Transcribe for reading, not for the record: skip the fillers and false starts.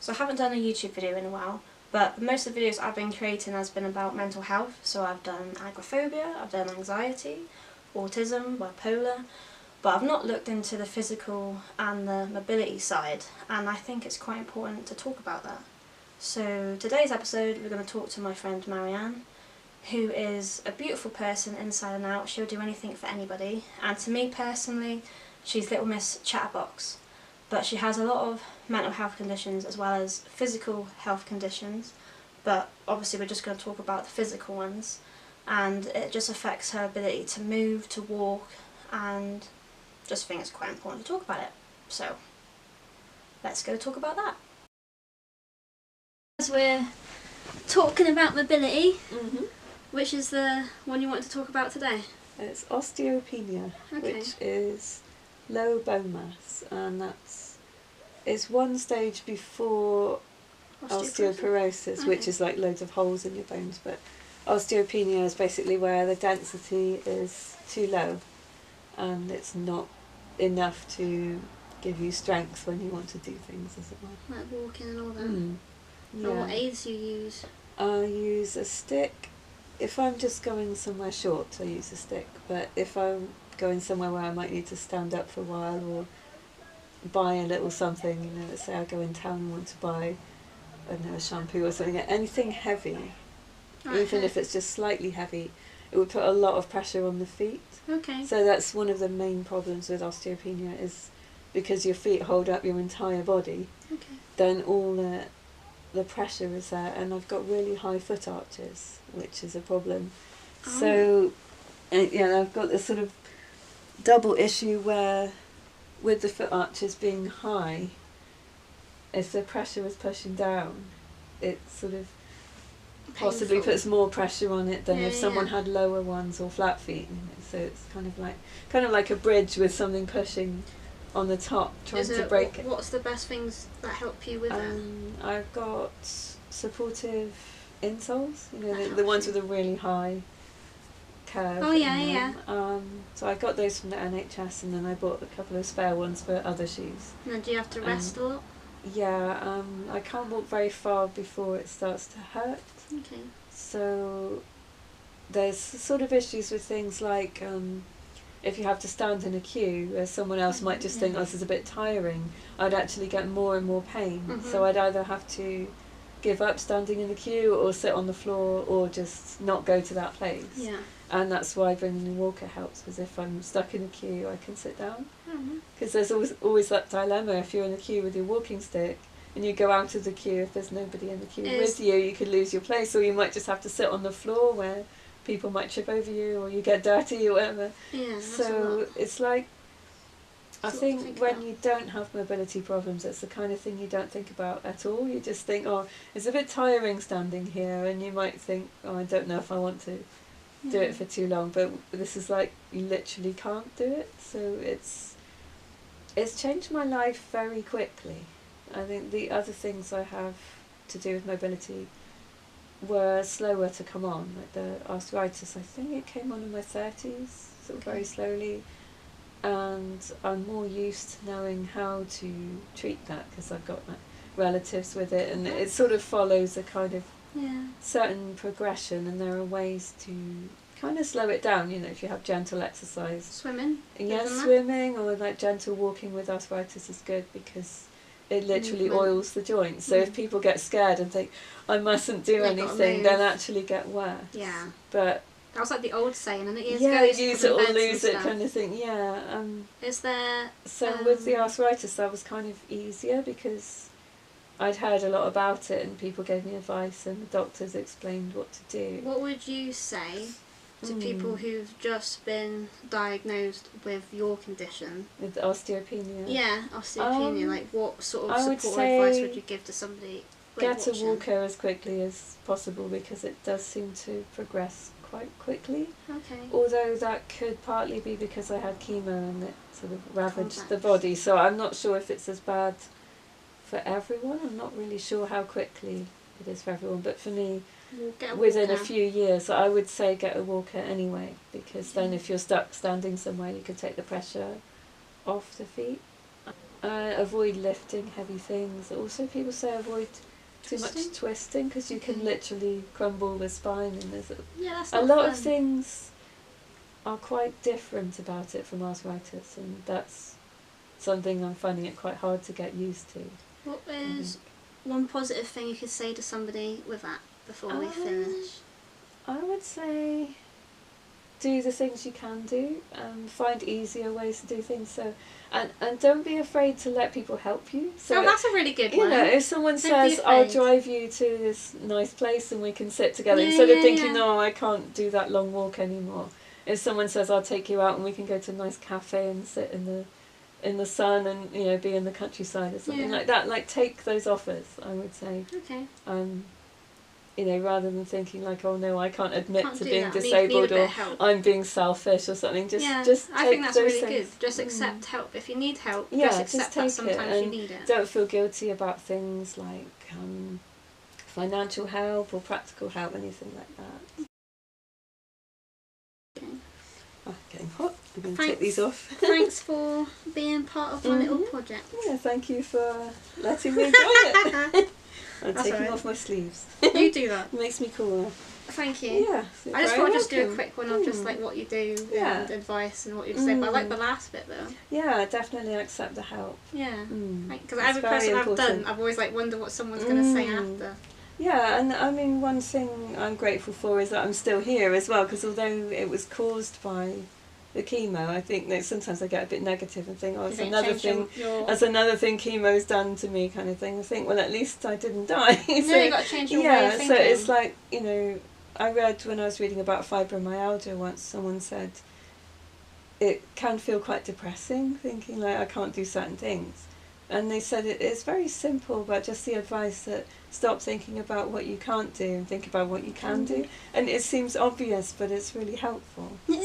So I haven't done a YouTube video in a while, but most of the videos I've been creating has been about mental health. So I've done agoraphobia, I've done anxiety, autism, bipolar, but I've not looked into the physical and the mobility side, and I think it's quite important to talk about that. So today's episode we're going to talk to my friend Marianne, who is a beautiful person inside and out. She'll do anything for anybody, and to me personally she's Little Miss Chatterbox. But she has a lot of mental health conditions as well as physical health conditions, but obviously we're just going to talk about the physical ones, and it just affects her ability to move, to walk, and just think it's quite important to talk about it. So let's go talk about that. As we're talking about mobility, which is the one you want to talk about today? It's osteopenia, which is low bone mass, and it's one stage before osteoporosis, which is like loads of holes in your bones. But osteopenia is basically where the density is too low and it's not enough to give you strength when you want to do things, as it were. Like walking and all that? Yeah. And what aids do you use? I use a stick. If I'm just going somewhere short, I use a stick, but if I'm going somewhere where I might need to stand up for a while or buy a little something, you know, let's say I go in town and want to buy, I don't know, a shampoo or something, anything heavy, even if it's just slightly heavy, it would put a lot of pressure on the feet. Okay. So that's one of the main problems with osteopenia, is because your feet hold up your entire body, then all the pressure is there, and I've got really high foot arches, which is a problem. So I've got this sort of double issue where with the foot arches being high, if the pressure is pushing down, it sort of possibly puts more pressure on it than if someone had lower ones or flat feet, you know. So it's kind of like a bridge with something pushing on the top, trying to break it. What's the best things that help you with that? I've got supportive insoles, you know, the ones with a really high curve. So I got those from the NHS, and then I bought a couple of spare ones for other shoes. And do you have to rest a lot? Yeah, I can't walk very far before it starts to hurt. Okay. So there's sort of issues with things like if you have to stand in a queue, where someone else might just think, oh, this is a bit tiring, I'd actually get more and more pain. So I'd either have to give up standing in the queue or sit on the floor or just not go to that place. Yeah. And that's why bringing a walker helps, because if I'm stuck in a queue I can sit down. Because there's always that dilemma, if you're in the queue with your walking stick and you go out of the queue, if there's nobody in the queue with you, you could lose your place, or you might just have to sit on the floor where people might trip over you, or you get dirty or whatever. So it's like, I think when you don't have mobility problems, it's the kind of thing you don't think about at all. You just think, oh, it's a bit tiring standing here, and you might think, oh, I don't know if I want to do it for too long, but this is like, you literally can't do it. So it's changed my life very quickly. I think the other things I have to do with mobility were slower to come on, like the arthritis. I think it came on in my 30s, sort of very slowly, and I'm more used to knowing how to treat that because I've got like relatives with it, and it sort of follows a kind of certain progression, and there are ways to kind of slow it down, you know, if you have gentle exercise. Swimming? Swimming, or like gentle walking with arthritis is good because it literally oils the joints. So if people get scared and think, I mustn't do anything, then actually get worse. Yeah. But that was like the old saying, and it is use it or lose it kind of thing. Yeah. Is there... So with the arthritis, that was kind of easier because I'd heard a lot about it and people gave me advice and the doctors explained what to do. What would you say to people who've just been diagnosed with your condition? With osteopenia? Yeah, osteopenia. Like, what sort of support or advice would you give to somebody get a walker as quickly as possible, because it does seem to progress quite quickly. Okay. Although that could partly be because I had chemo and it sort of ravaged the body, so I'm not sure if it's as bad for everyone. I'm not really sure how quickly it is for everyone, but for me, within a few years, I would say get a walker anyway, because then if you're stuck standing somewhere, you could take the pressure off the feet. Avoid lifting heavy things. Also, people say avoid too much twisting, because you can literally crumble the spine, and there's that's a not lot fun. of things are quite different about it from arthritis, and that's something I'm finding it quite hard to get used to. What is one positive thing you could say to somebody with that before we finish? I would say do the things you can do, find easier ways to do things. So, and don't be afraid to let people help you. So that's a really good one. You know, if someone says, "I'll drive you to this nice place and we can sit together," instead of thinking, "No, I can't do that long walk anymore." If someone says, "I'll take you out and we can go to a nice cafe and sit in the sun and, you know, be in the countryside," or something like that. Like, take those offers, I would say. Okay. You know, rather than thinking like, "Oh no, I can't admit to being disabled," or "I'm being selfish," or something. Just I think that's really things. Good. Just accept help. If you need help, just accept take that sometimes it, you need it. Don't feel guilty about things like financial help or practical help, anything like that. Oh, getting hot. I'm going to take these off. Thanks for being part of my little project. Yeah, thank you for letting me enjoy it. I'm taking off my sleeves. You do that. It makes me cooler. Thank you. Yeah. I just want to do a quick one of just like what you do and advice and what you'd say. But I like the last bit though. Yeah, definitely accept the help. Yeah. Because every person I've done, I've always like wondered what someone's going to say after. Yeah, and I mean, one thing I'm grateful for is that I'm still here as well, because although it was caused by the chemo, I think that sometimes I get a bit negative and think, "Oh, it's another thing. That's another thing chemo's done to me," kind of thing. I think, well, at least I didn't die. So, you got to change your way of thinking. So it's like, you know, I read when I was reading about fibromyalgia once, someone said it can feel quite depressing, thinking like, I can't do certain things. And they said it's very simple, but just the advice that stop thinking about what you can't do and think about what you can do. And it seems obvious, but it's really helpful. It